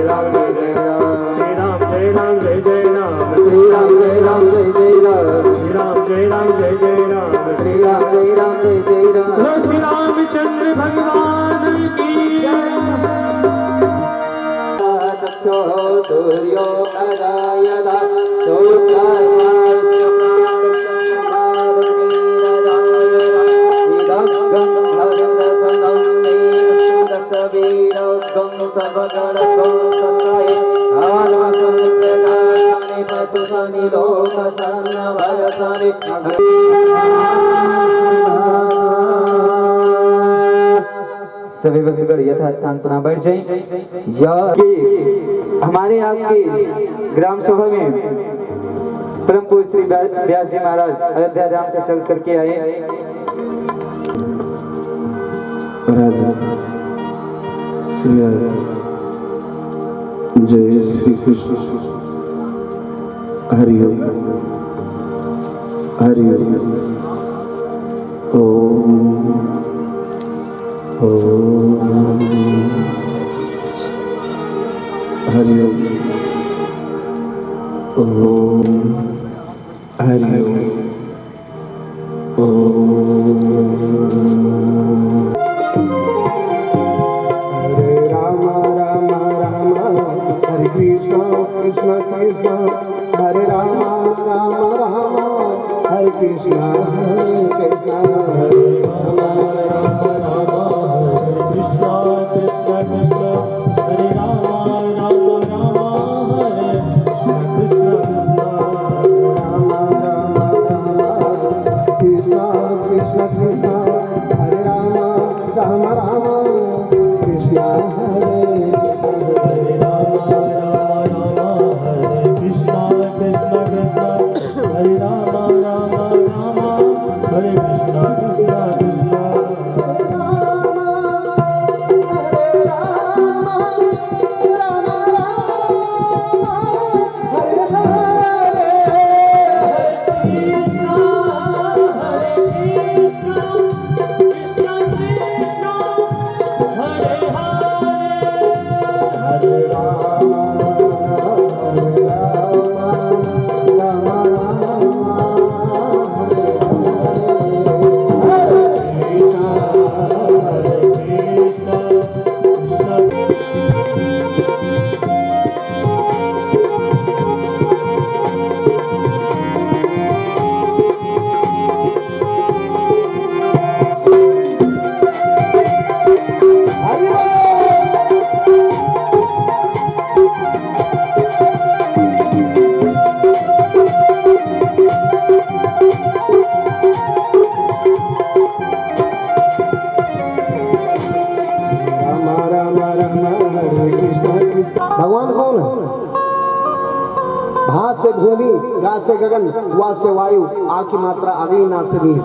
राम जय जय राम, श्री राम जय राम जय जय राम, श्री राम जय राम जय जय राम, श्री राम जय राम जय जय राम, श्री राम जय राम जय जय राम। श्री रामचंद्र भगवान की जय। सूर्यो अदायद सभी भक्तगण यथा स्थान पुनः बैठ जाएं। हमारे आपके ग्राम सभा में परम पूज्य श्री व्यासी महाराज अयोध्या धाम से चल करके आए। जय श्री कृष्ण। हरि ओम हरि ओम ओम हरि ओम हरि ओम। हरे कृष्ण कृष्ण कृष्ण हरे राम राम राम हरे कृष्ण कृष्ण हरे राम राम राम हरे कृष्ण कृष्ण कृष्ण हरे राम राम राम हरे कृष्ण राम राम राम कृष्ण कृष्ण कृष्ण हरे राम राम राम कृष्ण हरे हरे राम राम राम हरे कृष्ण कृष्ण कृष्ण भगवान कौन है? भा से भूमि, गा से गगन, वा से वायु, आ की मात्रा अग्नि ना से नीर,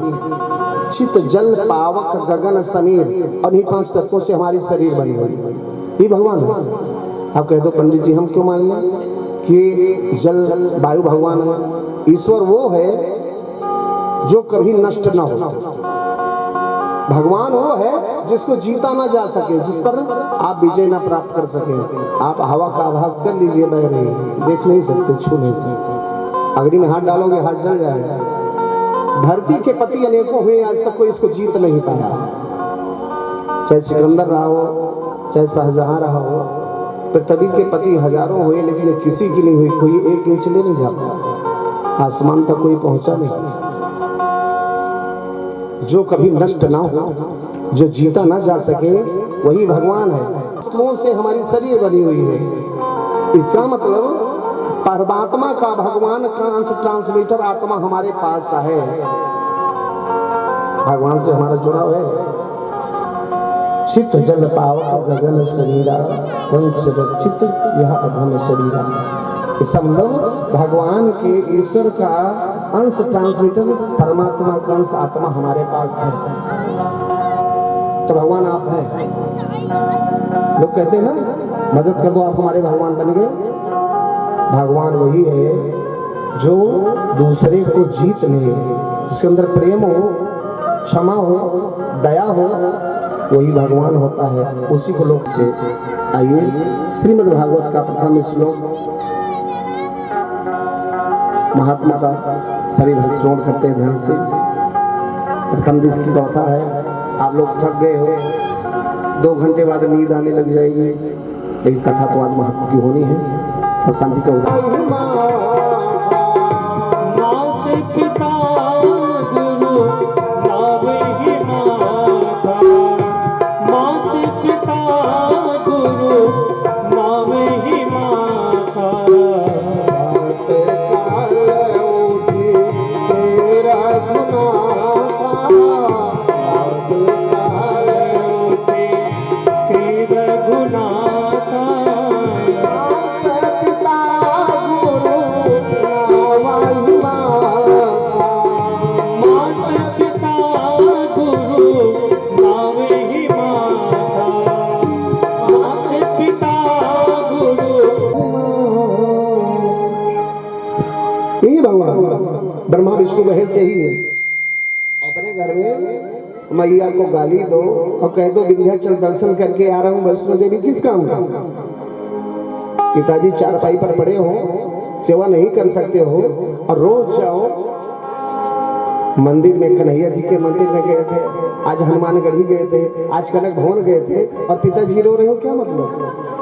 चित जल पावक गगन समीर, और इन्हीं 5 तत्वों से हमारी शरीर बनी हुई। ये भगवान है। आप कह दो पंडित जी हम क्यों मान लें कि जल वायु भगवान है? ईश्वर वो है जो कभी नष्ट न हो। भगवान वो है जिसको जीता ना जा सके, जिस पर आप विजय ना प्राप्त कर सके। आप हवा का आभास कर लीजिए, बह रही, देख नहीं सकते, छू नहीं सकते। अग्नि में हाथ डालोगे हाथ जल जाएगा। धरती के पति अनेकों हुए, आज तक कोई इसको जीत नहीं पाया। चाहे सिकंदर रहा हो, चाहे शाहजहां रहा हो, पृथ्वी के पति हजारों हुए, लेकिन किसी की नहीं हुई। कोई 1 इंच ले नहीं जा पाया, आसमान तक कोई पहुंचा नहीं। जो कभी नष्ट ना हो, जो जीता ना जा सके, वही भगवान है। तत्वों से हमारी शरीर बनी हुई है। इसका मतलब परमात्मा का, भगवान का अंश ट्रांसमीटर आत्मा हमारे पास है। भगवान से हमारा जुड़ाव है। चित जल पावक गगन शरीरा, पंच रक्षित यह अधम शरीरा। इसका मतलब भगवान के, ईश्वर का अंश ट्रांसमीटर, परमात्मा का अंश आत्मा हमारे पास है। तो भगवान आप हैं। लोग कहते हैं ना मदद कर दो आप हमारे भगवान बन गए। भगवान वही है जो दूसरे को जीत ले, जिसके अंदर प्रेम हो, क्षमा हो, दया हो, वही भगवान होता है, उसी को लोग से। आइए श्रीमद् भागवत का प्रथम श्लोक महात्मा का सभी भक्त श्रवण करते हैं ध्यान से। प्रथम दिवस की कथा है। आप लोग थक गए हो, 2 घंटे बाद नींद आने लग जाएगी, लेकिन कथा तो आज महत्व की होनी है। और शांति का उदाहरण मात पिता गुरु नावे ही माता, मात पिता गुरु नावे ही माता। ब्रह्मा विष्णु महेश से ही है। अपने घर में मैया को गाली दो और कह दो विंध्याचल दर्शन करके आ रहा हूँ वैष्णो देवी, किस काम का? पिताजी चारपाई पर पड़े हो, सेवा नहीं कर सकते हो और रोज जाओ मंदिर में, कन्हैया जी के मंदिर में गए थे, आज हनुमानगढ़ी गए थे, आज कनक भवन गए थे और पिताजी रो रहे हो, क्या मतलब?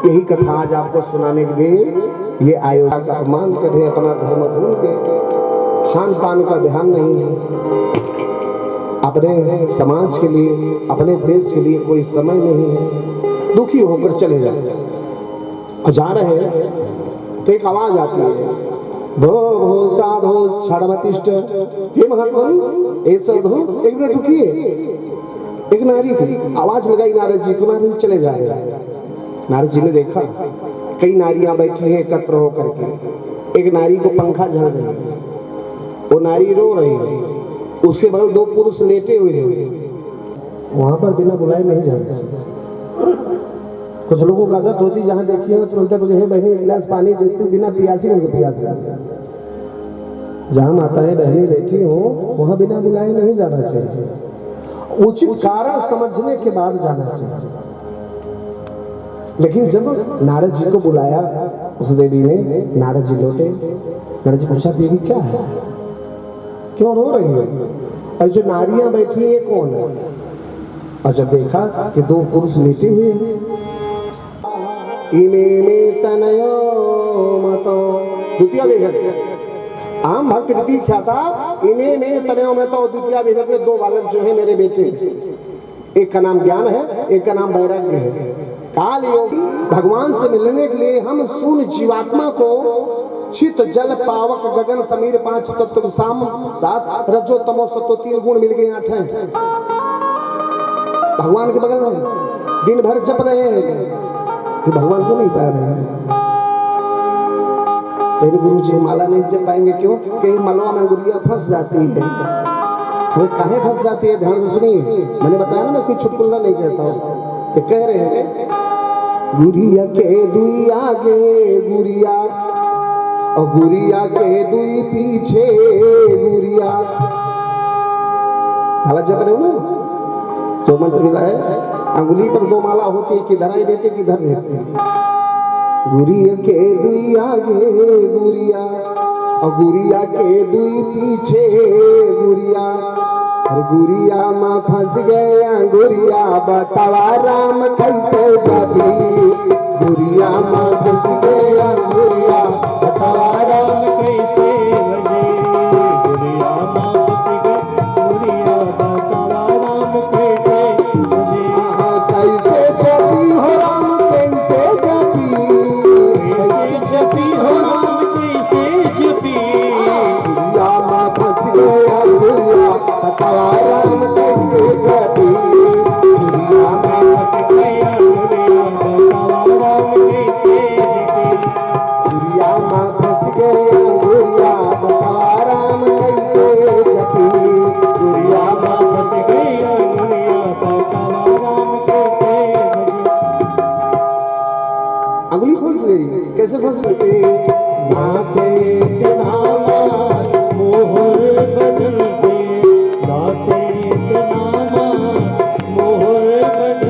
यही कथा आज आपको सुनाने के लिए ये आयोजन का अपमान कर रहे, अपना धर्म भूल गए, खान पान का ध्यान नहीं है, अपने समाज के लिए, अपने देश के लिए कोई समय नहीं है, दुखी होकर चले जाते और जा रहे हैं तो एक आवाज आती है, भो भो साधो छाड़मतिष्ठ, हे महात्मा ए साधो एक मिनट रुकिए। एक नारी थी, आवाज लगाई नारद जी को, नारद जी चले जा रहे। नारद जी ने देखा कई नारियां बैठी हैं एकत्र होकर के, एक नारी को पंखा झल रही है, वो नारी रो रही है, उसके बगल 2 पुरुष लेटे हुए हैं। वहां पर बिना बुलाए नहीं जाना चाहिए। कुछ लोगों का आदत होती, जहां देखिए तुरंत मुझे हे बहनी गिलास पानी देती, बिना पियासी उनको पियास लगा। जहां माताएं बहनें बैठी हो वहां बिना बुलाए नहीं जाना चाहिए, उचित कारण समझने के बाद जाना चाहिए। लेकिन जब नारद जी को बुलाया उस देवी ने, नारद जी लौटे, नारद जी पूछा देवी क्या है, क्यों रो रही है, और जो नारियां बैठी है कौन है? और जब देखा कि 2 पुरुष लेटे हुए हैं, इमे में तनयो मतो, द्वितीय विभक्ति आम भक्त रीति ख्याता, इमे में तनयो में तो द्वितीय विभक्ति में 2 बालक जो है मेरे बेटे, एक का नाम ज्ञान है, एक का नाम वैराग्य है। काल योगी भगवान से मिलने के लिए हम शून्य जीवात्मा को चित जल पावक गगन समीर 5 तत्व साम 7 रजो तमो सत्व 3 गुण मिल गए 8 हैं। भगवान के बगल में दिन भर जप रहे हैं, भगवान को नहीं पा रहे हैं। कहीं गुरु जी माला नहीं जप पाएंगे, क्यों? कहीं मलवा में गुड़िया फंस जाती है। वो काहे फंस जाती है, ध्यान से सुनिए। मैंने बताया ना, मैं कोई चुटकुला नहीं कहता हूँ। तो कह रहे हैं गुड़िया के दुई आगे गुड़िया और गुड़िया के दुई पीछे गुड़िया। हालत जप रहे हो ना, जो मंत्र मिला है, अंगुली पर 2 माला होती है, किधर आई देते किधर रहते हैं। गुड़िया के दुई आगे गुड़िया और गुड़िया के दुई पीछे गुड़िया। अरे गुड़िया में फंस गया गुड़िया, बतावा राम कैसे जपी। गुड़िया में फंस गया गुड़िया, बतावा राम कैसे बजे। गुड़िया में फंस गया गुड़िया, बतावा राम कैसे बजे। कैसे जपी हो राम कैसे जपी, कैसे जपी हो राम कैसे जपी। गुड़िया में फंस गया गुड़िया, बतावा राम कैसे जपी। गुड़िया में फंस गया गुड़िया, बतावा राम कैसे जपी। गुड़िया में फंस गया गुड़िया, बतावा राम कैसे जपी। गुड़िया में फंस गया गुड़िया, बतावा राम कैसे जपी। अंगुली फंस गई, कैसे फंस गई? नाते नामा मोहर बदल दे, नाते नामा मोहर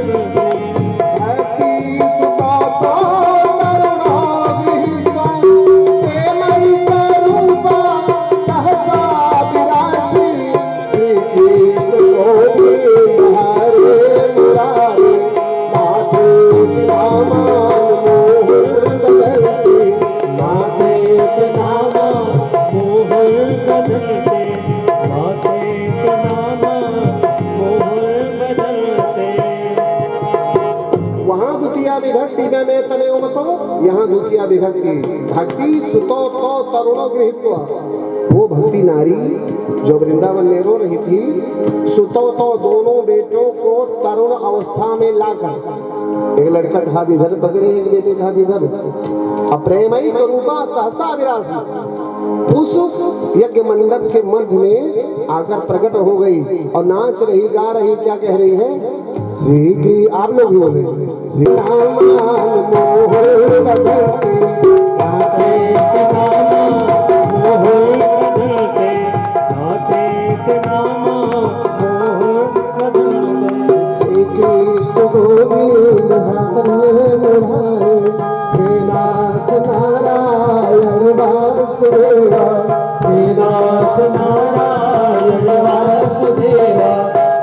तनयो मतो, यहाँ द्वितीय विभक्ति भक्ति सुतो तो तरुणो गृहीत्वा, वो भक्ति नारी जो वृंदावन में रो रही थी, सुतो तो दोनों बेटों को तरुण अवस्था में लाकर, एक लड़का का हाथ इधर पकड़े, एक बेटे का हाथ इधर, अप्रेमयी करूपा सहसा विरासी, उस यज्ञ मंडप के मध्य में आकर प्रकट हो गई और नाच रही, गा रही, क्या कह रही है? श्री कृ आप लोग भी बोले, श्री राम मोहन बदलते श्री कृष्ण गोविंद हे नाथ नारायण वासुदेवा, हे नाथ नारायण वासुदेवा,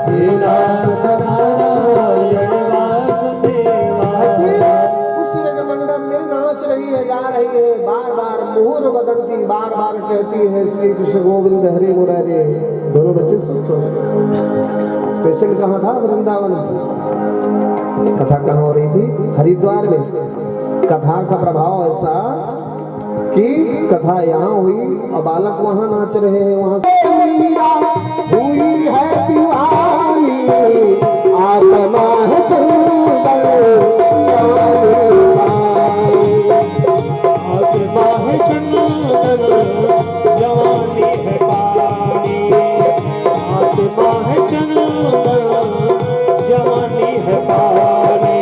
हे नाथ नारायण वासुदेवा। उस यज्ञ मंडप में नाच रही है, गा रही है, बार बार मोहर बदलती, बार बार कहती है श्री कृष्ण गोविंद हरे मुरारे। दोनों बच्चे सुस्त हो गए। पेशेंट कहाँ था? वृंदावन। कथा कहाँ हो रही थी? हरिद्वार में। कथा का प्रभाव ऐसा कि कथा यहाँ हुई और बालक वहाँ नाच रहे हैं। वहाँ हुई है दीवानी, आत्मा है चंदन, आत्मा है चंदन, जवानी है पानी, आत्मा है चंदन, जवानी है पानी।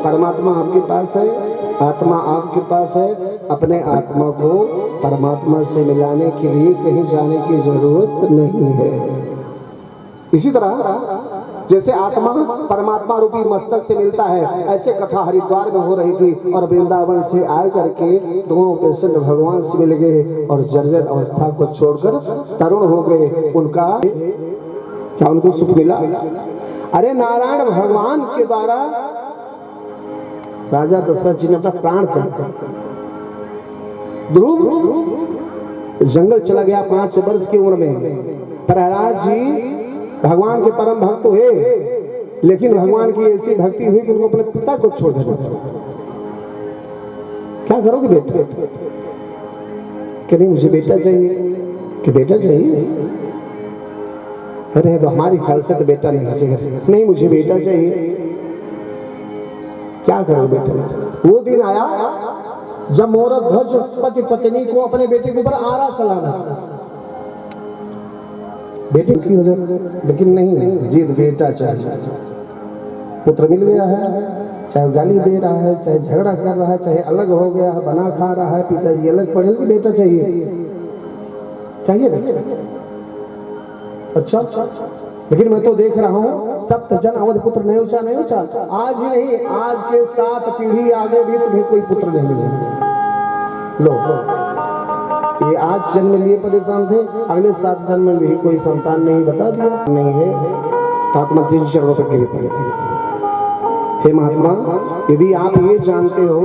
परमात्मा आपके पास है, आत्मा आपके पास है। अपने आत्मा को परमात्मा से मिलाने के लिए कहीं जाने की जरूरत नहीं है। इसी तरह जैसे आत्मा परमात्मा रूपी मस्तक से मिलता है, ऐसे कथा हरिद्वार में हो रही थी और वृंदावन से आए करके दोनों पेशेंट भगवान से मिल गए और जर्जर अवस्था को छोड़कर तरुण हो गए। उनका क्या उनको सुख मिला? अरे नारायण भगवान के द्वारा राजा दशरथ जी ने अपना प्राण त्याग कर ध्रुव जंगल चला गया 5 वर्ष की उम्र में। प्रहलाद जी भगवान के परम भक्त हुए, लेकिन भगवान की ऐसी भक्ति हुई कि उनको अपने पिता को छोड़ देना। क्या करोगे बेटे? कि नहीं मुझे बेटा चाहिए, कि बेटा चाहिए। अरे तो हमारी ख्याल से तो बेटा नहीं चाहिए, नहीं मुझे बेटा चाहिए। क्या करो बेटे? वो दिन आया जब मोहरत ध्वज पति पत्नी को अपने बेटे के ऊपर आरा चलाना, बेटी की हो जाए, लेकिन नहीं, जिद बेटा चाहिए। पुत्र मिल गया है, चाहे गाली दे रहा है, चाहे झगड़ा कर रहा है, चाहे अलग हो गया है, बना खा रहा है, पिताजी अलग पढ़े, कि बेटा चाहिए, चाहिए ना? अच्छा, लेकिन मैं तो देख रहा हूँ सप्त जन अवध पुत्र नहीं उचा, नहीं उचा। आज ही नहीं, आज के 7 पीढ़ी आगे भी तुम्हें कोई पुत्र नहीं मिलेगा। लो, ये आज जन्म लिए परेशान थे, अगले 7 जन्म में भी कोई संतान नहीं, बता दिया नहीं है, तो आत्मा जी चरणों पर गिरे पड़े। हे महात्मा, यदि आप ये जानते हो,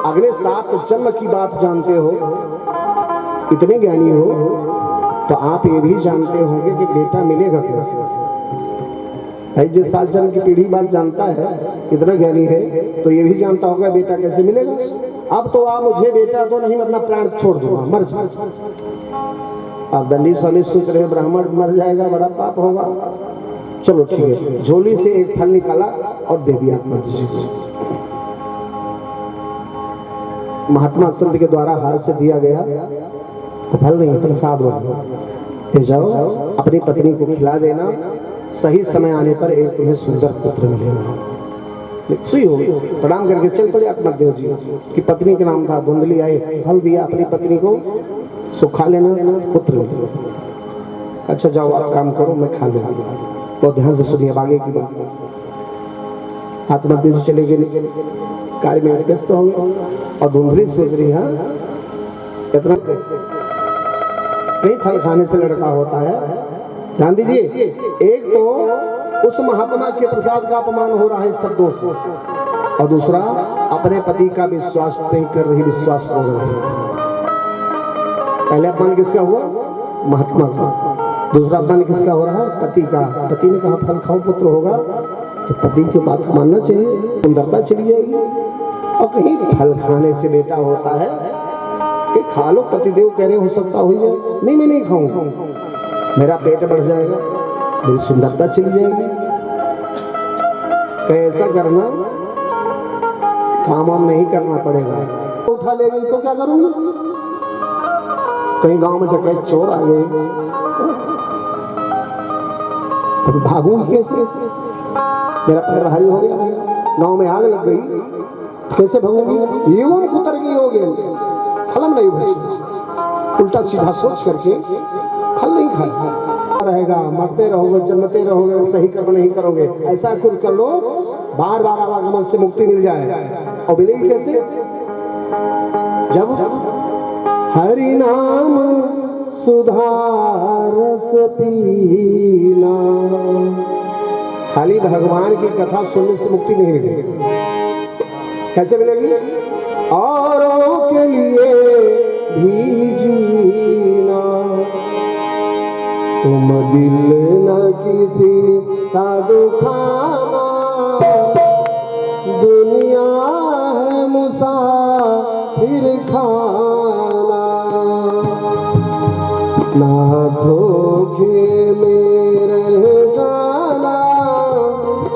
अगले 7 जन्म की बात जानते हो, इतने ज्ञानी हो, तो आप ये भी जानते होंगे कि बेटा मिलेगा कैसे। जो 7 जन्म की पीढ़ी बात जानता है, इतना ज्ञानी है, तो ये भी जानता होगा बेटा कैसे मिलेगा। अब तो आप मुझे बेटा दो, नहीं अपना प्राण छोड़ दूंगा, मर जाओ। अब दंडी स्वामी सोच रहे ब्राह्मण मर जाएगा, बड़ा पाप होगा। चलो ठीक है, झोली से एक फल निकाला और दे दिया आत्मा जी को। महात्मा संत के द्वारा हाथ से दिया गया तो फल नहीं, प्रसाद बन। जाओ अपनी पत्नी को खिला देना, सही समय आने पर एक तुम्हें सुंदर पुत्र मिलेगा। सुई हो गई, प्रणाम करके चल पड़े अपना देव जी की पत्नी का नाम था धुंधली। आए फल दिया अपनी पत्नी को, सुखा लेना पुत्र मिले। अच्छा जाओ आप काम करो, मैं खा लूंगा। बहुत ध्यान से सुनिए आगे की बात। आत्मा देव जी चले गए, कार्य में व्यस्त होंगे और धुंधली सोच रही है इतना कई फल खाने से लड़का होता है। ध्यान दीजिए, एक तो उस महात्मा के प्रसाद का अपमान हो रहा है शब्दों से, और दूसरा अपने पति का विश्वास नहीं कर रही, विश्वास हो रहा है। पहले अपमान किसका हुआ? महात्मा का। दूसरा अपमान किसका हो रहा है? पति का। पति ने कहा फल खाओ पुत्र होगा, तो पति की बात मानना चाहिए, सुंदरता चली जाएगी। और कहीं फल खाने से बेटा होता है कि खा लो, पतिदेव कह रहे हो सकता हो जाए, नहीं मैं नहीं खाऊंगा, मेरा पेट बढ़ जाएगा, मेरी सुंदरता चली जाएगी। कैसा करना, काम वाम नहीं करना पड़ेगा। उठा ले गई तो क्या करूंगी? कहीं गांव में डकैत चोर आ गए तो भागूंगी कैसे? मेरा पैर भारी हो गया, गांव में आग लग गई, कैसे भागूंगी? यूं उतर गई हो गए, फलम नहीं भजता। उल्टा सीधा सोच करके फल नहीं खाएगा, रहेगा, मरते रहोगे, जन्मते रहोगे, सही कर्म नहीं करोगे। ऐसा कुछ कर लो बार बार आवागमन से मुक्ति मिल जाए। और मिलेगी कैसे? जब हरि नाम सुधारस पीना। खाली भगवान की कथा सुनने से मुक्ति नहीं मिलेगी। कैसे मिलेगी? औरों के लिए भी जीना, तुम दिल न किसी का दुखाना, दुनिया है मुसाफिर खाना, ना धोखे में रह जाना,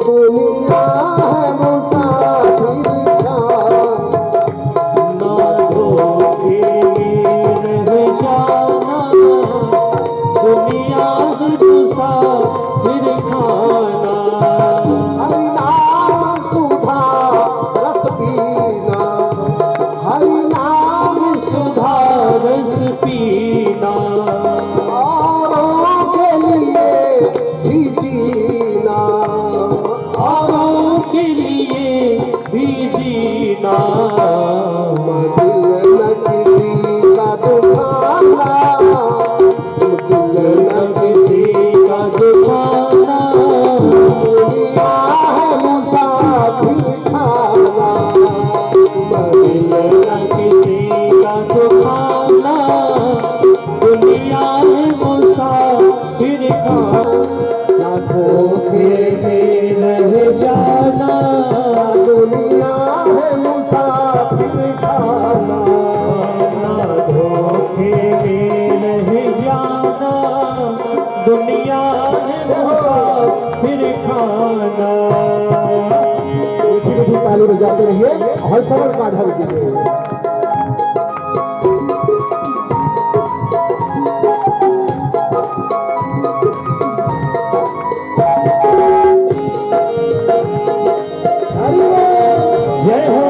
दुनिया है मुसाफिर ताली बजाते रहिए और सरल का ढल दीजिए। जय हो।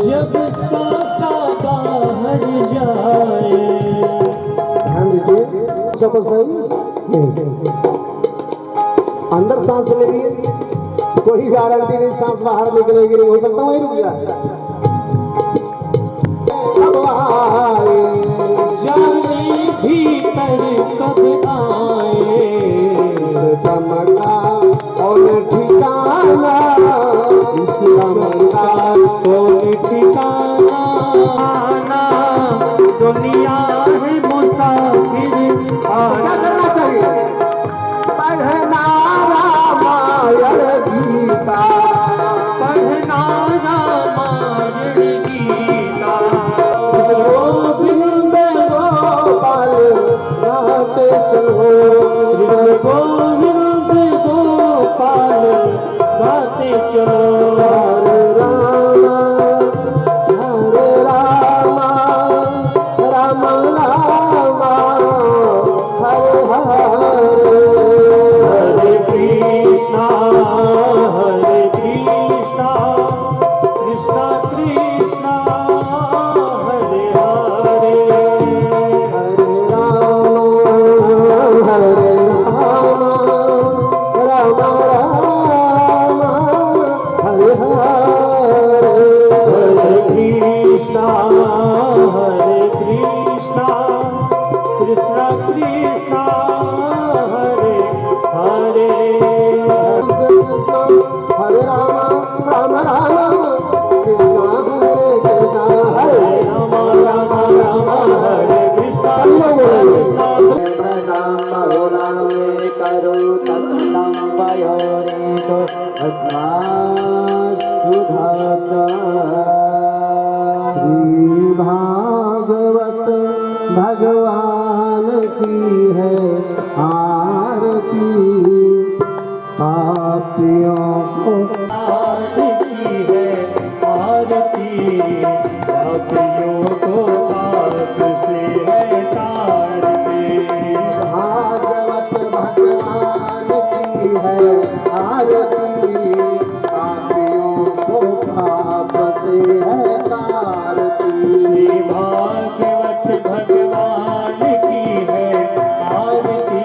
जब सांसा बाहर जाए, ध्यान दीजिए, सब सही अंदर सांस ले लिए, कोई गारंटी नहीं सांस बाहर निकलेगी, नहीं हो सकता वही रुक जाए। जाने भीतर कब आए, चमका और ठिकाना, इस चमका और ठिकाना, दुनिया है मुसाफिर। क्या करना चाहिए? पढ़ना पापियों को पाप से है तारते। भागवत भगवान की है आरती, पापियों को पाप से है तारती। श्री भागवत भगवान की है आरती,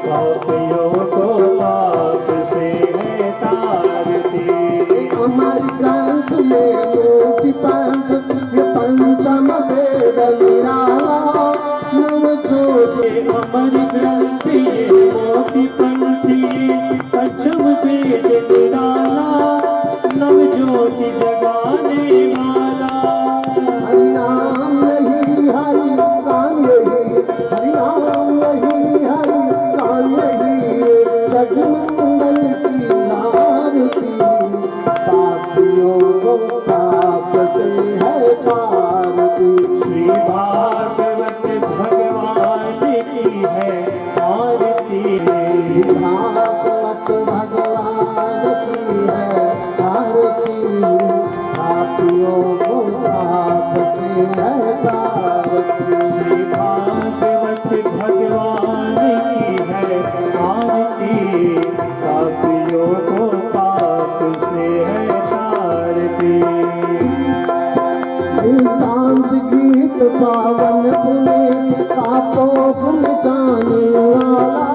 पापियों को पाप से है तारती। अमर ग्रंथ ये मोक्ति पंथ, ये पंचम वेद निराला, नव ज्योति अमर ग्रंथ ये मोक्ति पंथ ये पंचम वेद निराला, नव ज्योति जगाने वाला। हरि नाम यही हरि कान यही, हरि नाम यही हरि कान यही, जगमंगल की आरती, पापियों को पाप से है तारती। श्री भागवत भगवान की है आरती। भागवत भगवान की है आरती, पापियों को पाप से है तारती। श्री भागवत भगवान की है आरती, पापियों को पाप से है तारती। शांत गीत पावन पुण्य पापों को मिटाने वाला,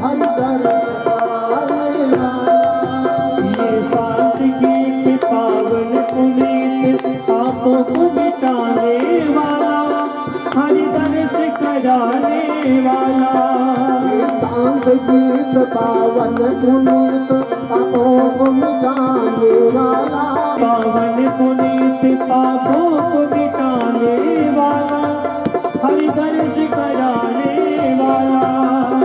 हरि दर्श कराने वाला। ये शांत गीत पावन पुनीत पापों को मिटाने वाला, हरि दर्श कराने वाला। शांत गीत पावन पुनीत पापों को मिटाने वाला, पावन पुनीत पापों को मिटाने वाला, हरि दर्श कराने वाला।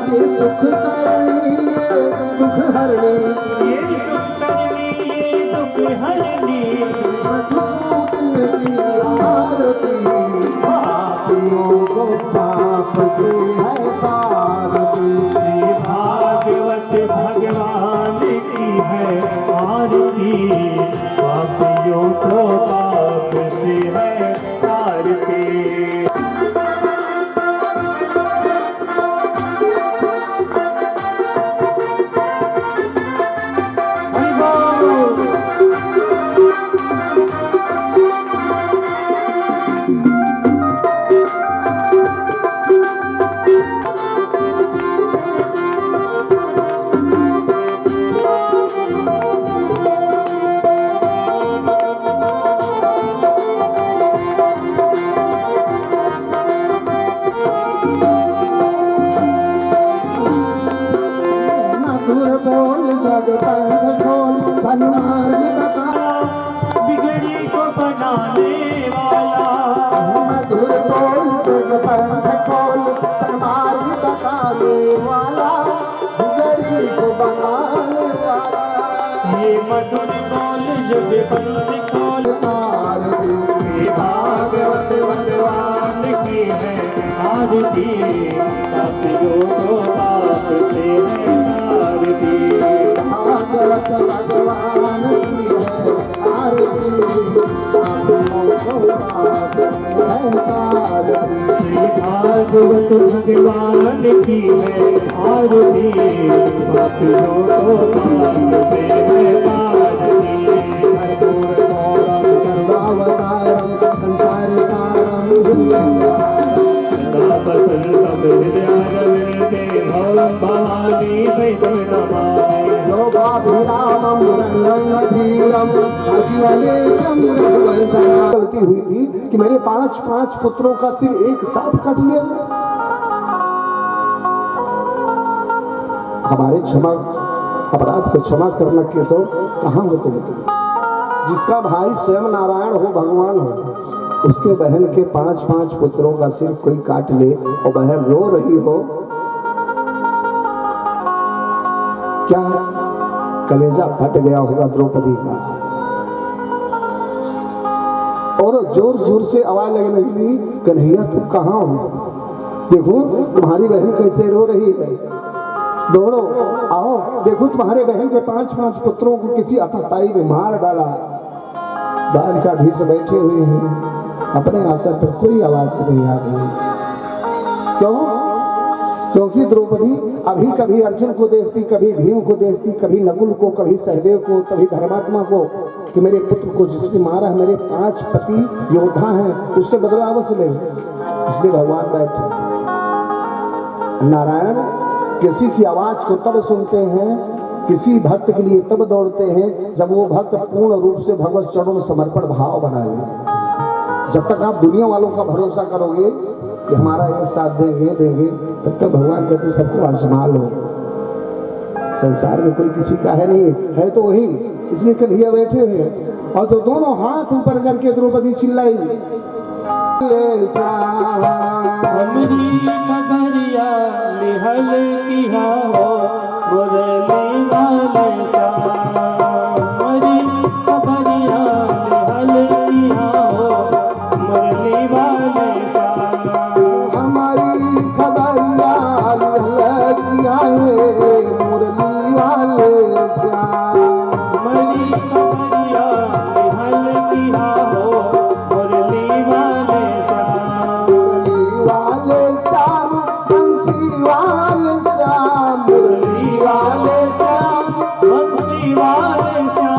ये सुख करनी ये दुख हरनी, ये सुख करनी ये दुख हरनी, मधुसूदन की आरती, पापियों को पाप से है तारती। श्री भागवत भगवान की है आरती, पापियों को पाप से है तारती। मधुर बोल जग पंथ खोल, सन्मार्ग बता। बिगड़ी को बनाने वाला, मधुर बोल जग पंथ खोल, सन्मार्ग बताने वाला, बिगड़ी को बनाने वाला। ये मधुर बोल जग बंद खोल, तारती। श्री भागवत भगवान की है आरती, पापियों को पाप से है तारती। भागवत भगवान की है आरती, पापियों को पाप से है तारती। श्री भागवत भगवान की है आरती, पापियों को पाप से है तारती। कर्पूर गौरम सर्वावतारम, संसार सारम बसंतम हृदयारविंदे भवं भवानी सहितं नमामि। लोभाभिरामं रंगधीरम अजीवनेत्रम रघुवंशना। गलती हुई थी कि मैंने 5 पुत्रों का सिर एक साथ काट लिया। हमारे अपराध को क्षमा करना केशव, कहाँ हो तुम? जिसका भाई स्वयं नारायण हो, भगवान हो, उसके बहन के 5 पुत्रों का सिर कोई काट ले और बहन रो रही हो, क्या कलेजा फट गया होगा द्रौपदी का। और जोर जोर से आवाज लगने लगी, कन्हैया तुम कहाँ हो? देखो तुम्हारी बहन कैसे रो रही है, दौड़ो आओ, देखो तुम्हारे बहन के 5 पुत्रों को किसी अतताई ने मार डाला है। द्वारकाधीश बैठे हुए हैं, अपने आसन पर कोई आवाज नहीं आ रही। क्यों? क्योंकि द्रौपदी अभी कभी अर्जुन को देखती, कभी भीम को देखती, कभी नकुल को, कभी सहदेव को, कभी धर्मात्मा को, कि मेरे पुत्र को जिसने मारा है, मेरे 5 पति योद्धा हैं, उससे बदला अवश्य ले। इसलिए भगवान बैठे। नारायण किसी की आवाज को तब सुनते हैं, किसी भक्त के लिए तब दौड़ते हैं जब वो भक्त पूर्ण रूप से भगवत चरणों में समर्पण भाव बना ले। जब तक आप दुनिया वालों का भरोसा करोगे कि हमारा ये साथ देंगे, तब तक भगवान कहते सबको आजमा लो। संसार में कोई किसी का है नहीं, है तो वही, इसलिए कन्हैया बैठे हुए। और जो दोनों हाथ ऊपर करके द्रौपदी चिल्लाई, हमरी खबरिया निहल किया हो मुरली वाले सा, हमरी खबरिया निहल किया हो मुरली वाले सा, हमारी खबरिया निहल किया है मुरली वाले सा, हमारी खबरिया निहल किया हो मुरली वाले सा, मुरली वाले श्याम बंसी वाले श्याम, मुरली वाले श्याम बंसी वाले सा,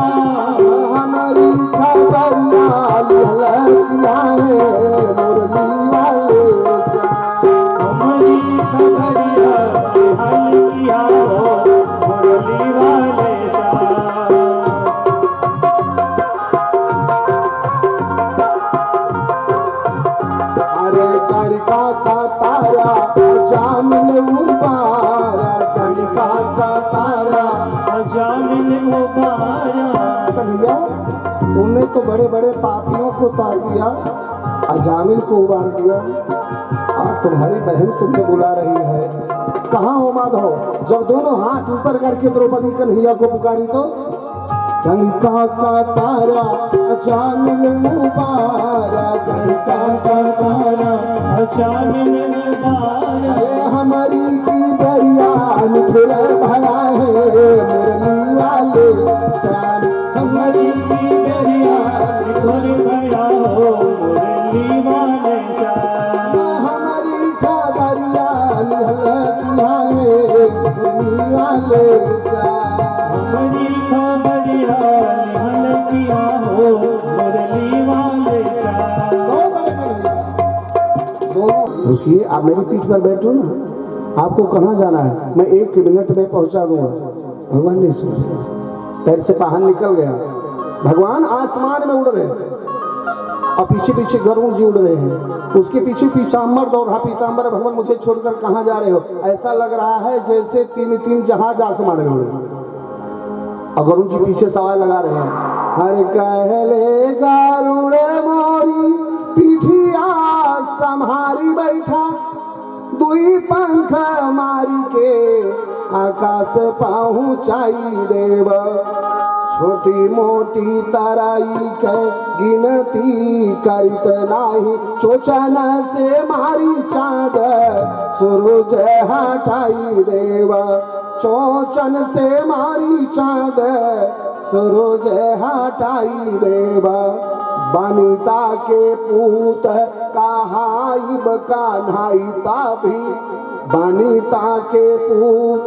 हमारी खबरिया निहल किया है मुरली वाले श्याम, हमारी खबरिया निहल किया हो मुरली वाले सा। अरे कणिका का तारा जामिन उबारा, कणिका का तारा। जामिन उबारा, कन्हैया तुमने तो बड़े बड़े पापियों को तार दिया, अजामिन को उबार दिया। आज तुम्हारी बहन तुम्हें बुला रही है। कहाँ हो माधव? जब दोनों हाथ ऊपर करके द्रौपदी कन्हैया को पुकारी तो कणिका का तारा अजामिन उबारा, कणिका का तारा। जामिन उबारा, अरे हमारी की दरिया फिर भरा है मुरली वाले श्याम, हमारी की दरिया सुर भया हो मुरली वाले सा, हमारी खबरिया निहल किया है मुरली वाले श्याम। हमारी खबरिया निहल किया हो मुरली वाले सा। दोनों रुकिए, आप मेरी पीठ पर बैठो ना। आपको कहाँ जाना है? मैं 1 मिनट में पहुंचा दूंगा। भगवान ने सुना, पैर से बाहर निकल गया। भगवान आसमान में उड़ रहे हैं और पीछे पीछे गरुड़ जी उड़ रहे हैं। उसके पीछे पीताम्बर दौड़ रहा। पीताम्बर भगवान मुझे छोड़कर कहाँ जा रहे हो? ऐसा लग रहा है जैसे 3 जहाज आसमान में उड़ रहे हैं और गरुड़ जी पीछे सवाल लगा रहे हैं। हर कहले गरुड़ मोरी पीठिया संहारी बैठा, दुई पंख मारी के आकाश पहुँचाई देव, छोटी मोटी तराई के गिनती करित नाही, चोचन से मारी चाँद सूरज हटाई देव, चोचन से मारी चाँद सूरज हटाई देव, बनिता के पूत कहाइब कान्हाइता भी, बनिता के पूत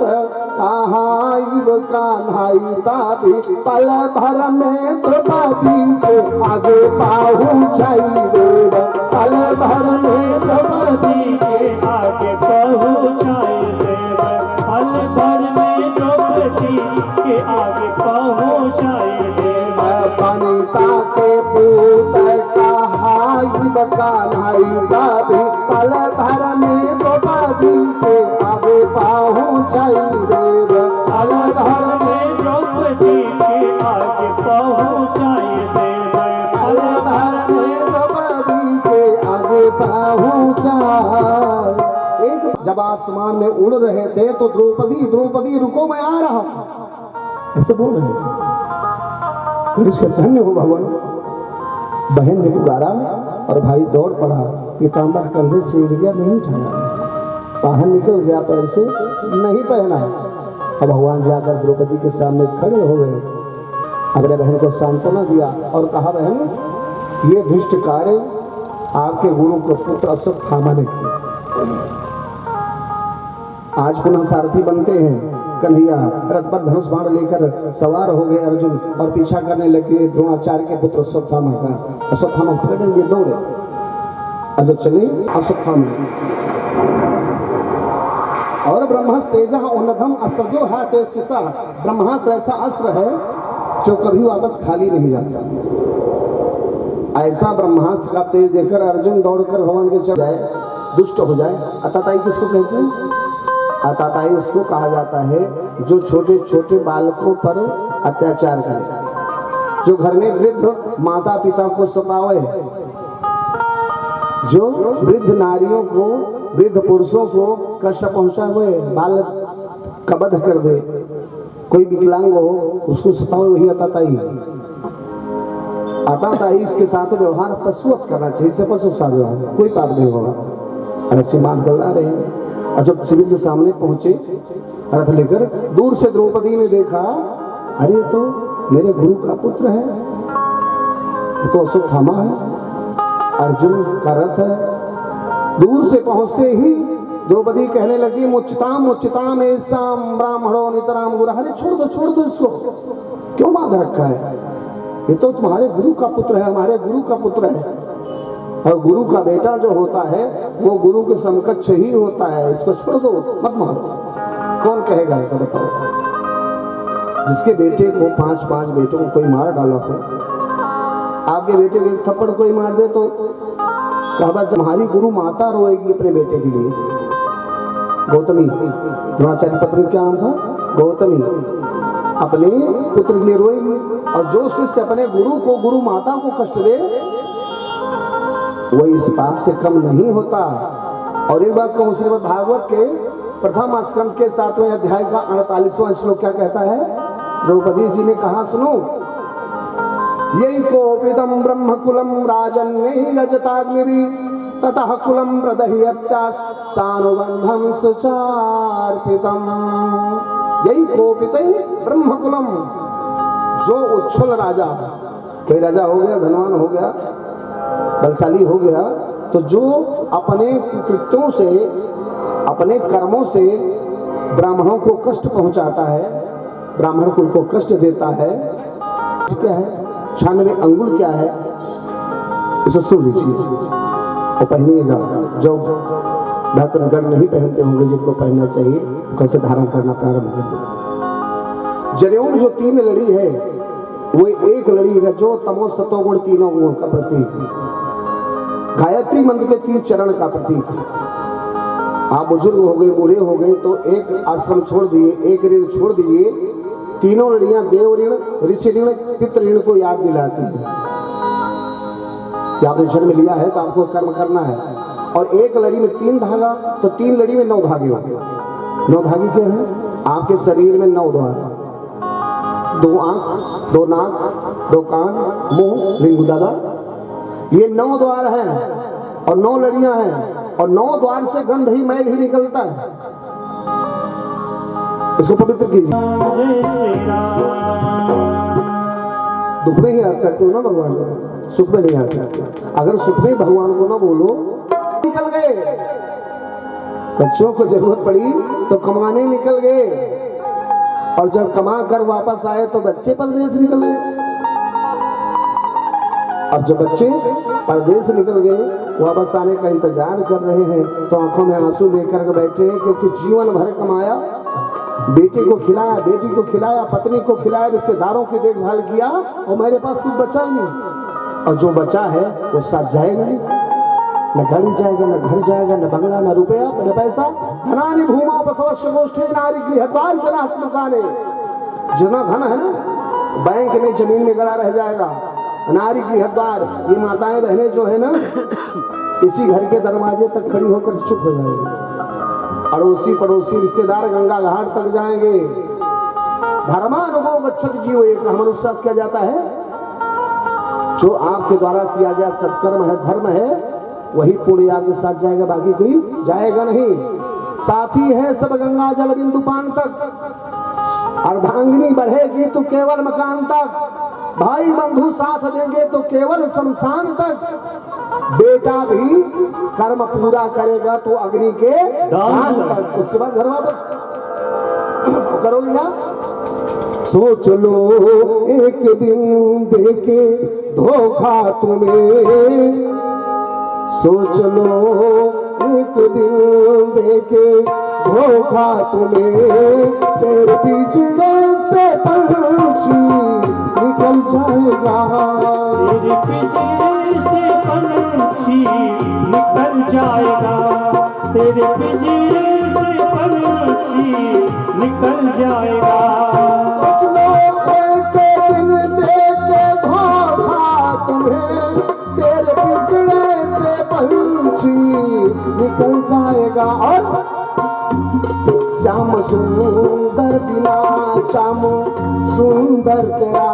कहाइब कान्हाइता भी, पल भर में द्रौपदी के आगे पहुँचाई देव, पल भर में द्रौपदी के आगे पहुँचाए देव, पल भर में द्रौपदी के आगे पहुँचाए देव, बनिता के पूत कहाइब कान्हाइता भी, पल भर में द्रौपदी के आगे पहुँचाई देव, पल भर में द्रौपदी के आगे पहुँचाए देव, पल भर में द्रौपदी के आगे पहुँचाए। एक जब आसमान में उड़ रहे थे तो द्रौपदी द्रौपदी रुको मैं आ रहा, ऐसे बोल रहे हैं। धन्य हो भगवान। बहन ने पुकारा और भाई दौड़ पड़ा। पीताम्बर कंधे से इर्गिया नहीं उठाया, बाहर निकल गया, पैर से नहीं पहना। अब भगवान जाकर द्रौपदी के सामने खड़े हो गए। अपने बहन को सांत्वना दिया और कहा, बहन ये दुष्ट कार्य आपके गुरु को पुत्र अश्वत्थामा ने किया। आज पुनः सारथी बनते हैं कन्हैया, रथ पर धनुष बाण लेकर सवार हो गए अर्जुन और पीछा करने लगे द्रोणाचार्य के पुत्र अश्वत्थामा का। अश्वत्थामा फिर दौड़े और जब चले अश्वत्थामा और ब्रह्मास्त्र तेजः उन्नतम अस्त्र जो है तेज शिशा, ब्रह्मास्त्र ऐसा अस्त्र है जो कभी वापस खाली नहीं जाता। ऐसा ब्रह्मास्त्र का तेज देखकर अर्जुन दौड़कर भगवान के चढ़ जाए, दुष्ट हो जाए। अताताई किसको कहते हैं? अताताई उसको कहा जाता है जो छोटे छोटे बालकों पर अत्याचार करे, जो घर में वृद्ध माता पिता को सतावे, जो वृद्ध नारियों को वृद्ध पुरुषों को कष्ट पहुंचा हुए, बाल कबध कर दे, कोई विकलांग हो उसको सतावे, वही अताताई है। अताताई इसके साथ व्यवहार पशुवत करना चाहिए, इससे पशु सा व्यवहार, कोई पाप नहीं होगा। रस्सी बांध कर ला रहे हैं और जब शिविर के सामने पहुंचे रथ लेकर, दूर से द्रौपदी ने देखा, अरे तो मेरे गुरु का पुत्र है, तो अश्वत्थामा है, अर्जुन का रथ है। दूर से पहुंचते ही द्रौपदी कहने लगी, मुच्चिताम मुच्चिताम ऐसाम ब्राह्मणों नितराम गुरु। अरे छोड़ दो इसको, क्यों बांध रखा है? ये तो तुम्हारे गुरु का पुत्र है, हमारे गुरु का पुत्र है, और गुरु का बेटा जो होता है वो गुरु के समकक्ष ही होता है, इसको छोड़ दो, मत मारो। कौन कहेगा ऐसा बताओ? जिसके बेटे को 5 बेटों को कोई मार डाला हो, आपके बेटे को एक थप्पड़ कोई मार दे तो कहा तुम्हारी गुरु माता रोएगी अपने बेटे के लिए। गौतमी, द्रोणाचार्य पत्नी क्या नाम था? गौतमी, अपने पुत्र के लिए रोएगी। और जो शिष्य अपने गुरु को, गुरु माता को कष्ट दे, वो इस पाप से कम नहीं होता। और एक बात कहूं, श्रीमद् भागवत के प्रथम स्कंद के 7वें अध्याय का 48वां श्लोक क्या कहता है? द्रौपदी जी ने कहा, सुनो, यही कोपितम ब्रह्म कुलम राजन नहीं रजताग्नि ततः कुलम प्रदह्यत्यास सानुबंधम सुचार्पितम। यही कोपित ब्रह्म कुलम, जो उच्छल राजा, कोई राजा हो गया, धनवान हो गया, बलशाली हो गया, तो जो अपने कृत्यों से, अपने कर्मों से ब्राह्मणों को कष्ट पहुंचाता है, ब्राह्मण कुल को कष्ट देता है, क्या है? 96 अंगुल क्या है? इसे सुन लीजिए और पहनिएगा। जो भक्तगण नहीं पहनते होंगे, जिनको पहनना चाहिए, कल से धारण करना प्रारंभ कर। जनेऊ में जो 3 लड़ी है, वो एक लड़ी रजो तमो सतोगुण तीनों गुण का प्रतीक है। गायत्री मंत्र के 3 चरण का प्रतीक है। आप बुजुर्ग हो गए, बूढ़े हो गए, तो एक आश्रम छोड़ दिए, एक ऋण छोड़ दीजिए। तीनों लड़ियां देव ऋण, ऋषि ऋण, पितृ ऋण को याद दिलाती है कि आपने जन्म लिया है तो आपको कर्म करना है। और एक लड़ी में 3 धागा, तो 3 लड़ी में 9 धागे होंगे। 9 धागे क्या है? आपके शरीर में 9 द्वार है, 2 आंख, 2 नाक, 2 कान, मुंह, लिंग दादा, ये 9 द्वार हैं और 9 लड़ियां हैं, और 9 द्वार से गंध ही मैल ही निकलता है। इसको पवित्र कीजिए। दुख में ही याद करते हो ना भगवान को, सुख में नहीं याद करते। अगर सुख में भगवान को ना बोलो, निकल गए। बच्चों को जरूरत पड़ी तो कमाने निकल गए, और जब कमा कर वापस आए तो बच्चे परदेश निकल गए। और जब बच्चे परदेश निकल गए, वापस आने का इंतजार कर रहे हैं, तो आंखों में आंसू लेकर बैठे हैं, क्योंकि जीवन भर कमाया, बेटे को खिलाया, बेटी को खिलाया, पत्नी को खिलाया, रिश्तेदारों की देखभाल किया, और मेरे पास कुछ बचा ही नहीं। और जो बचा है वो साथ जाएगा नहीं, न गाड़ी जाएगा, न घर जाएगा, न बंगला, न रुपया, न पैसा। धनानि भूमा पशवस्य गोष्ठे नारी गृहद्वार जना श्मशाने। जितना धन है ना, बैंक में, जमीन में गड़ा रह जाएगा। नारी गृहद्वार, ये माताएं बहनें जो है ना, इसी घर के दरवाजे तक खड़ी होकर चुप हो जाएंगी। अड़ोसी पड़ोसी रिश्तेदार गंगा घाट तक जाएंगे। धर्मानुगो गच्छत जीव, एक मनुष्य किया जाता है, जो आपके द्वारा किया गया सत्कर्म है, धर्म है, वही पुण्य आपके साथ जाएगा, बाकी कोई जाएगा नहीं। साथी है सब गंगा जल बिंदु पान तक। अर्धांगिनी बढ़ेगी तो केवल मकान तक, भाई बंधु साथ देंगे तो केवल शमशान तक, बेटा भी कर्म पूरा करेगा तो अग्नि के दान तक, उसके बाद घर वापस करोगे क्या? सोच लो एक दिन देके धोखा तुम्हें, सोच लो एक दिन देके धोखा तुम्हें, तेरे पिंजरे से पंछी निकल जाएगा, तेरे पिंजरे से पंछी निकल जाएगा, तेरे पिंजरे से पंछी निकल जाएगा। सोच लो एक दिन देके धोखा तुम्हें, तेरे पिंजरे से पंछी निकल जाएगा। और श्याम सुंदर बिना श्याम सुंदर तेरा,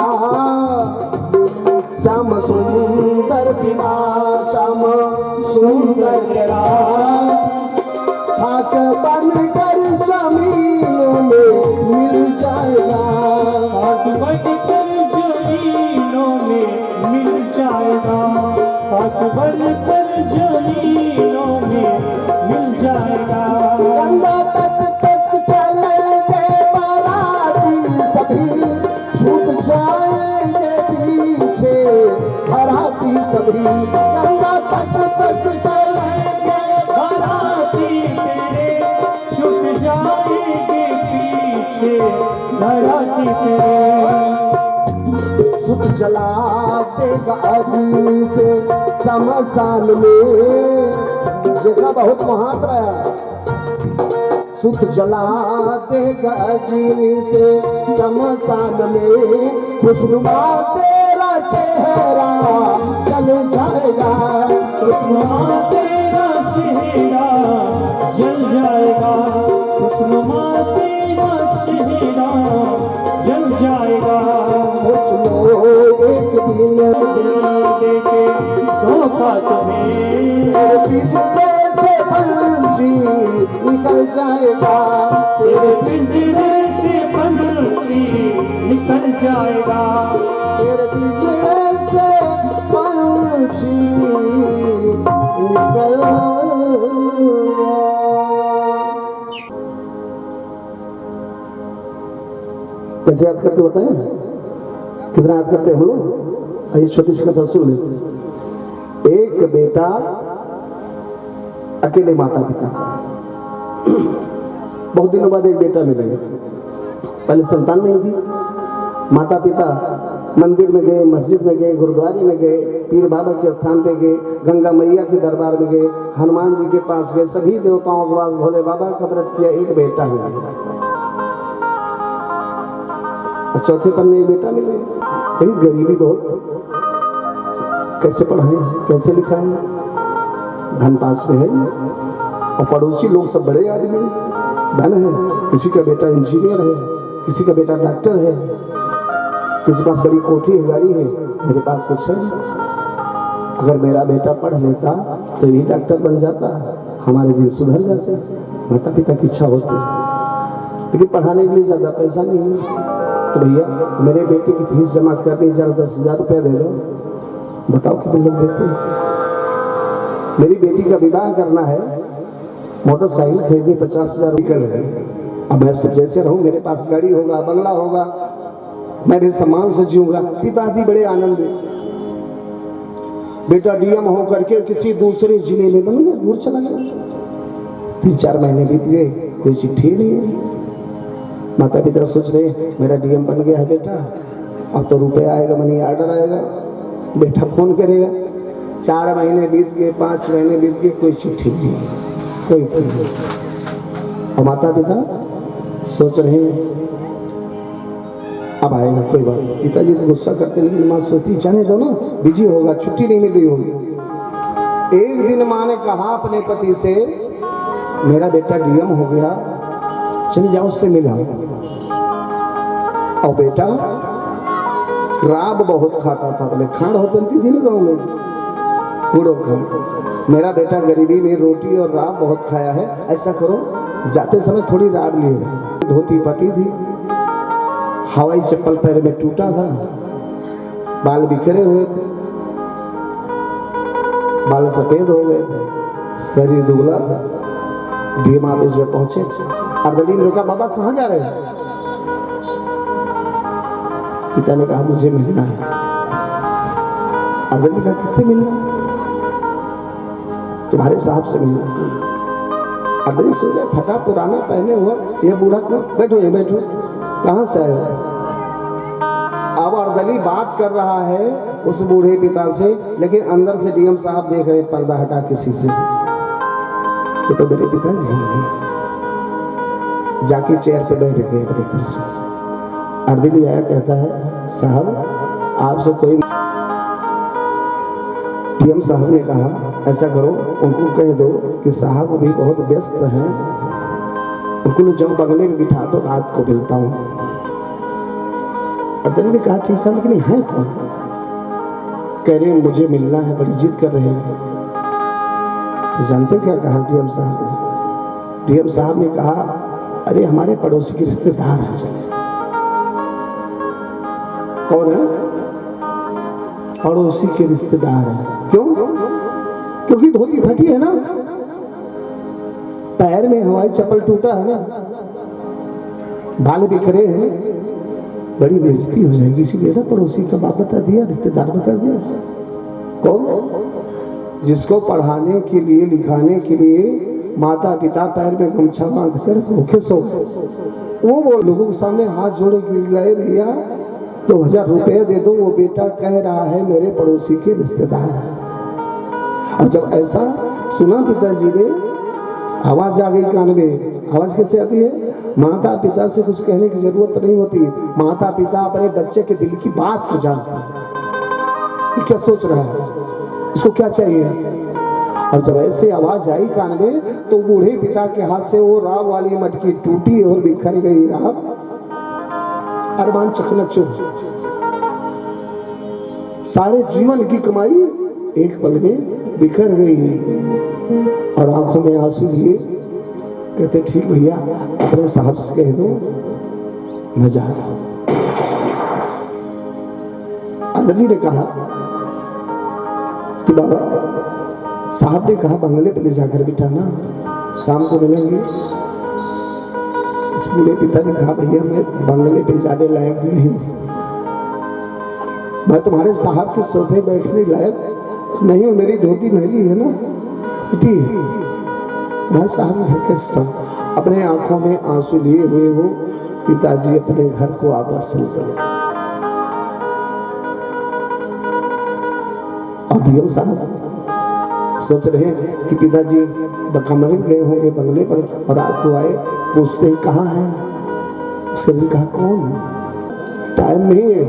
श्याम सुंदर बिना श्याम सुंदर तेरा, खाक बनकर जमीनों में मिल जाएगा, खाक बनकर जमीनों में मिल जाएगा, खाक बनकर जमीनों में मिल जाएगा। गंगा तट तक चलेंगे बाराती सभी, छूट जाएंगे पीछे बाराती सभी, गंगा तट तक चलेंगे बाराती तेरे छूट जाएंगे पीछे बाराती तेरे। सुख जला देगा अग्नि से शमशान में, जगह बहुत महान रहा, सुख जला देगा अग्नि से शमशान में, खुशनुमा तेरा चेहरा जल जाएगा, खुशनुमा तेरा चेहरा जल जाएगा, खुशनुमा तेरा चेहरा जल जाएगा। सोच लो एक दिन देके धोखा तुम्हें, तेरे पिंजरे से पंछी निकल जाएगा, तेरे पिंजरे से पंछी निकल जाएगा, तेरे पिंजरे से पंछी निकल जाएगा। कैसे याद करते बताएं? कितना याद करते हो? आइए छोटी सी कथा सुन लेते। एक बेटा अकेले माता पिता, बहुत दिनों बाद एक बेटा मिले, पहले संतान नहीं थी। माता पिता मंदिर में गए, मस्जिद में गए, गुरुद्वारे में गए, पीर बाबा के स्थान पे गए, गंगा मैया के दरबार में गए, हनुमान जी के पास गए, सभी देवताओं के पास भोले बाबा का व्रत किया, एक बेटा मिला। चौथे पल में एक बेटा मिले, लेकिन गरीबी बहुत, कैसे पढ़ाएं, कैसे लिखाएं, धन पास में है और पड़ोसी लोग सब बड़े आदमी धन है, किसी का बेटा इंजीनियर है, किसी का बेटा डॉक्टर है, किसी के पास बड़ी कोठी है, गाड़ी है, मेरे पास कुछ है। अगर मेरा बेटा पढ़ लेता तो भी डॉक्टर बन जाता, हमारे दिन सुधर जाते। माता पिता की इच्छा होती है, लेकिन पढ़ाने के लिए ज़्यादा पैसा नहीं है, तो भैया मेरे बेटे की फीस जमा करनी, 10,000 रुपया दे दो। बताओ कितने लोग देते हैं? मेरी बेटी का विवाह करना है, मोटरसाइकिल खरीदी 50,000 कर रहे हैं। अब मैं सब जैसे रहूं, मेरे पास गाड़ी होगा, बंगला होगा, मैं भी सम्मान से जीऊंगा। पिताजी बड़े आनंद, बेटा डीएम हो करके किसी दूसरे जिले में बन गया, दूर चला गया। 3-4 महीने बीत गए, कोई चिट्ठी नहीं है। माता पिता सोच रहे मेरा डीएम बन गया है बेटा, अब तो रुपया आएगा, मनी ऑर्डर आएगा, बेटा फोन करेगा। 4 महीने बीत गए, 5 महीने बीत गए, कोई चिट्ठी नहीं, कोई फोन नहीं। और माता पिता सोच रहे हैं अब आएगा, कोई बात नहीं। पिताजी तो गुस्सा करते, लेकिन माँ सोचती जाने दो ना, बिजी होगा, छुट्टी नहीं मिल रही होगी। एक दिन माँ ने कहा अपने पति से, मेरा बेटा डीएम हो गया, चले जाओ उससे मिला। और बेटा राब बहुत खाता था, बोले खांड बहुत बनती थी ना गाँव में, कूड़ो खांड। मेरा बेटा गरीबी में रोटी और राब बहुत खाया है, ऐसा करो जाते समय थोड़ी राब लिए, धोती फटी थी, हवाई चप्पल पैर में टूटा था, बाल बिखरे हुए थे, बाल सफेद हो गए थे, शरीर दुबला था। डीएम ऑफिस में पहुंचे। अर्दली ने कहा बाबा कहाँ जा रहे हैं? पिता ने कहा मुझे मिलना है। अर्दली ने कहा किससे मिलना है? तुम्हारे साहब से मिलना है। अर्दली सोचे फटा पुराना पहने हुआ ये बूढ़ा कौन? बैठो ये बैठो, कहाँ से आए हो? अब अर्दली बात कर रहा है उस बूढ़े पिता से, लेकिन अंदर से डीएम साहब देख रहे पर्दा हटा के शीशे से। ये तो मेरे पिताजी हैं। जाके चेयर पे बैठ गए अपने कुर्सी। अर्दली आया, कहता है साहब आपसे कोई। डीएम साहब ने कहा ऐसा करो, उनको कह दो कि साहब अभी बहुत व्यस्त हैं, उनको ले जाओ बंगले में बिठा दो, रात को मिलता हूँ। अर्दली ने कहा ठीक साहब, लेकिन है कौन? कह रहे मुझे मिलना है, बड़ी जिद कर रहे हैं। तो जानते क्या कहा डीएम साहब ने? डीएम साहब ने कहा अरे हमारे पड़ोसी के रिश्तेदार हैं। कौन है? पड़ोसी के रिश्तेदार है। क्यों? क्योंकि धोती फटी है ना, पैर में हवाई चप्पल टूटा है ना, बाल बिखरे हैं, बड़ी बेइज्जती हो जाएगी, इसीलिए ना पड़ोसी का बाप बता दिया, रिश्तेदार बता दिया। कौन? जिसको पढ़ाने के लिए लिखाने के लिए माता पिता पैर में गमछा बांधकर भूखे सो, वो लोगों के सामने हाथ जोड़े गिड़गिड़ाए भैया 2000 रुपये दे दो, वो बेटा कह रहा है मेरे पड़ोसी के रिश्तेदार है। और जब ऐसा सुना पिताजी ने, आवाज आ गई कान में। आवाज कैसे आती है? माता पिता से कुछ कहने की जरूरत नहीं होती, माता पिता अपने बच्चे के दिल की बात को जानते हैं। ये क्या सोच रहा है, इसको क्या चाहिए। और जब ऐसे आवाज आई कान में तो बूढ़े पिता के हाथ से वो राम वाली मटकी टूटी और बिखर गई। राम अरमान चकनाचूर, सारे जीवन की कमाई एक पल में बिखर गई। और आंखों में आंसू लिए कहते ठीक भैया अपने साहब से कह दो मैं जा रहा हूं। अर्दली ने कहा कि बाबा साहब ने कहा बंगले पे ले जाकर बिठाना, शाम को मिलेंगे। इस बूढ़े पिता ने कहा भैया मैं बंगले पे जाने लायक नहीं, मैं तुम्हारे साहब के सोफे बैठने लायक नहीं हूँ, मेरी धोती मैली है ना फटी है, तुम्हारे साहब घर कैसे जाऊँ। अपने आंखों में आंसू लिए हुए वो पिताजी अपने घर को वापस चल गए। और डीएम साहब सोच रहे हैं कि पिताजी कमरे गए होंगे बंगले पर, और रात को आए, पूछते हैं कहाँ है। उसने कहा कौन, टाइम नहीं है।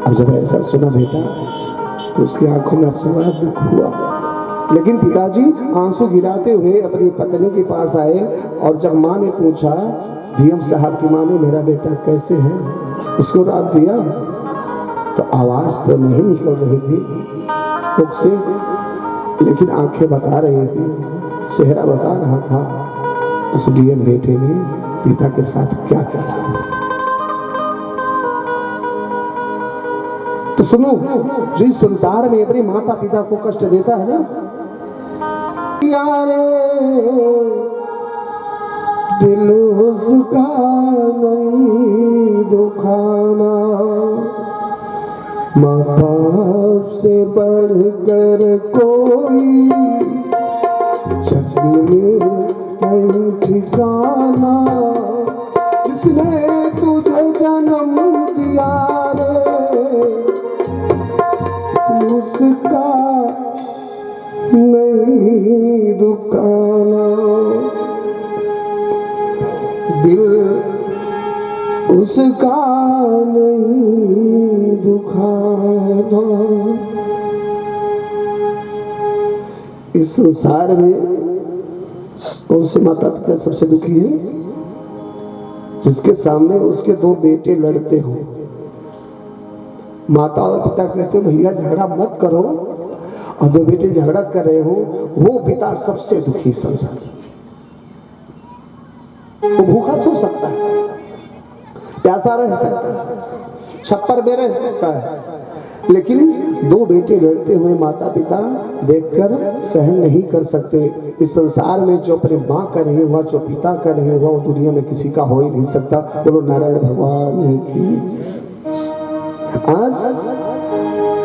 अब जब ऐसा सुना बेटा तो उसकी आंखों में आंसू आया, दुख हुआ। लेकिन पिताजी आंसू गिराते हुए अपनी पत्नी के पास आए, और जब माँ ने पूछा, डीएम साहब की माँ ने, मेरा बेटा कैसे है, उसको रात दिया, तो आवाज तो नहीं निकल रही थी मुख से, लेकिन आंखें बता रही थी, चेहरा बता रहा था उस डीएम बेटे ने पिता के साथ क्या किया। तो सुनो, जिस संसार में अपने माता पिता को कष्ट देता है ना, यारे दिल उसका नहीं दुखाना, माँ बाप से बढ़कर कोई जग में नहीं ठिकाना, जिसने तुझे जन्म दिया रे उसका नहीं दुखाना, दिल उसका नहीं दुखाना। इस संसार में कौन से माता पिता सबसे दुखी है? जिसके सामने उसके दो बेटे लड़ते हो, माता और पिता कहते हो भैया झगड़ा मत करो, और दो बेटे झगड़ा कर रहे हो, वो पिता सबसे दुखी संसार। वो भूखा सो सकता है, प्यासा रह सकता है, छप्पर में रह सकता है, लेकिन दो बेटे लड़ते हुए माता पिता देखकर सहन नहीं कर सकते। इस संसार में जो अपने माँ का नहीं हुआ, जो पिता का नहीं हुआ, वो दुनिया में किसी का हो ही नहीं सकता। बोलो नारायण भगवान की। आज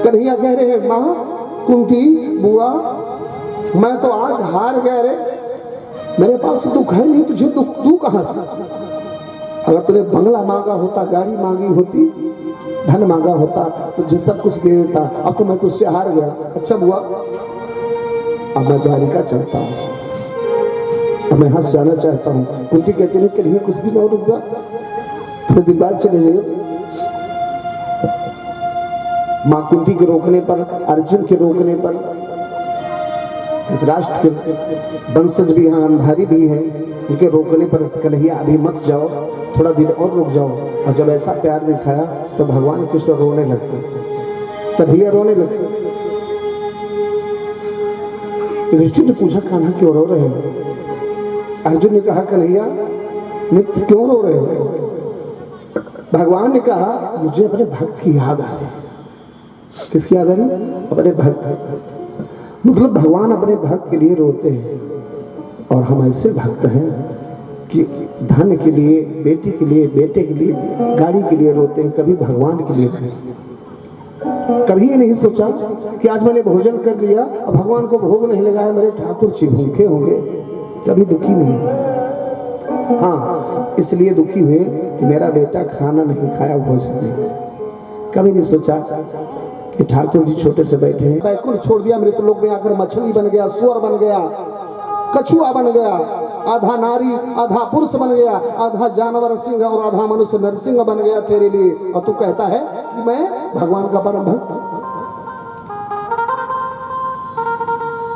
कन्हैया कह रहे हैं, माँ कुंती बुआ मैं तो आज हार गया रे, मेरे पास दुख है नहीं, तुझे दुख दूं कहां से? अगर तूने बंगला मांगा होता, गाड़ी मांगी होती, धन मांगा होता तो तुझे सब कुछ दे देता। अब तो मैं तुझसे हार गया। अच्छा बुआ अब मैं द्वारिका चलता हूँ, अब मैं यहाँ जाना चाहता हूँ। कुंती कहते नहीं कन्हैया कुछ दिन और रुक जा, थोड़े दिन बाद चले जाइए। माँ कुंती के रोकने पर, अर्जुन के रोकने पर, राष्ट्र के वंशज भी यहाँ अंधारी भी है, उनके रोकने पर कन्हैया अभी मत जाओ, थोड़ा दिन और रुक जाओ। और जब ऐसा प्यार दिखाया तो भगवान कृष्ण रोने लगे, कन्हैया रोने लगे। युधिष्ठिर ने पूछा कान्हा क्यों रो रहे हो? अर्जुन ने कहा कन्हैया मित्र क्यों रो रहे हो? भगवान ने कहा मुझे अपने भक्त की याद आ रही। किसकी याद आ रही? अपने भक्त। मतलब भगवान अपने भक्त के लिए रोते हैं, और हम ऐसे भक्त हैं कि धन के लिए, बेटी के लिए, बेटे के लिए, गाड़ी के लिए रोते हैं, कभी भगवान के लिए नहीं। कभी ये नहीं सोचा कि आज मैंने भोजन कर लिया और भगवान को भोग नहीं लगाया, मेरे ठाकुर जी भूखे होंगे। कभी दुखी नहीं। हाँ इसलिए दुखी हुए कि मेरा बेटा खाना नहीं खाया, भोजन नहीं। कभी नहीं सोचा कि ठाकुर जी छोटे से बैठे हैं, बैकुंठ छोड़ दिया, मृत लोक में आकर मछली बन गया, सुअर बन गया, कछुआ बन गया, आधा नारी आधा पुरुष बन गया, आधा जानवर सिंह और आधा मनुष्य नरसिंह बन गया तेरे लिए। और तू कहता है कि मैं भगवान का परम भक्त।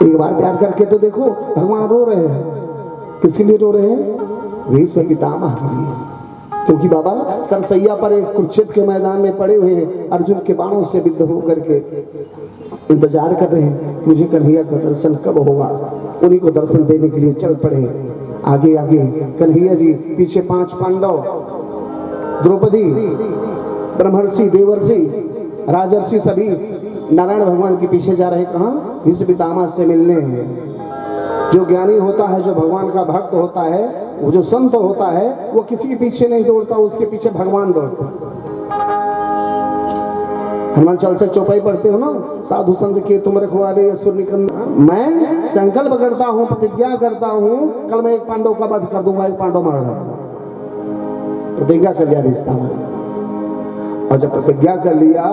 एक बार प्यार करके तो देखो, भगवान रो रहे हैं। किसके लिए रो रहे हैं? भीष्म पितामह के लिए। क्योंकि बाबा सरसैया पर एक कुरुक्षेत्र के मैदान में पड़े हुए हैं, अर्जुन के बाणों से विद्ध होकर के इंतजार कर रहे हैं कि मुझे कन्हैया का दर्शन कब होगा। उन्हीं को दर्शन देने के लिए चल पड़े। आगे आगे कन्हैया जी, पीछे 5 पांडव, द्रौपदी, ब्रह्मर्षि, देवर्षि, राजर्षि सभी नारायण भगवान के पीछे जा रहे हैं। कहाँ? भीष्म पितामह से मिलने हैं। जो ज्ञानी होता है, जो भगवान का भक्त होता है, वो जो संत होता है, वो किसी के पीछे नहीं दौड़ता, उसके पीछे भगवान दौड़ता। हनुमान चालीसा चौपाई पढ़ते हो ना, साधु संत के तुम रखवारे असुर निकंदन। मैं संकल्प करता हूँ, प्रतिज्ञा करता हूँ, कल मैं एक पांडव का वध कर दूंगा, एक पांडव मार दूंगा। प्रतिज्ञा कर लिया रिश्ता में, और जब प्रतिज्ञा कर लिया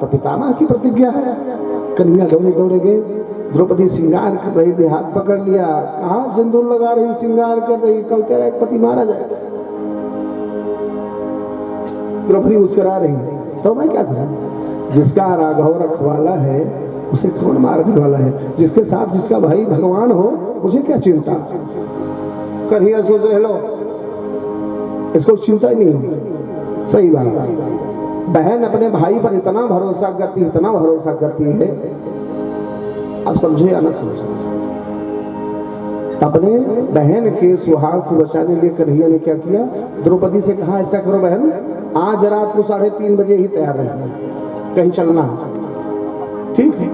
तो पितामह की प्रतिज्ञा है। कन्हैया दौड़े दौड़े गए, द्रौपदी श्रृंगार कर रही थी, हाथ पकड़ लिया, कहाँ सिंदूर लगा रही, श्रृंगार कर रही, कल तेरा एक पति मारा जाएगा। द्रौपदी मुस्कुरा रही, तो मैं क्या करूं? जिसका राघव रखवाला है उसे कौन मारने वाला है? जिसके साथ जिसका भाई भगवान हो, मुझे क्या चिंता? कन्हैया सोच रहे लो, इसको चिंता ही नहीं हो। सही बात है, बहन अपने भाई पर इतना भरोसा करती, इतना भरोसा करती है। अब समझे या न समझे? अपने बहन के सुहाग को बचाने के लिए कन्हैया ने क्या किया? द्रौपदी से कहा ऐसा करो बहन, आज रात को 3:30 बजे ही तैयार रहना, कहीं चलना है, ठीक है?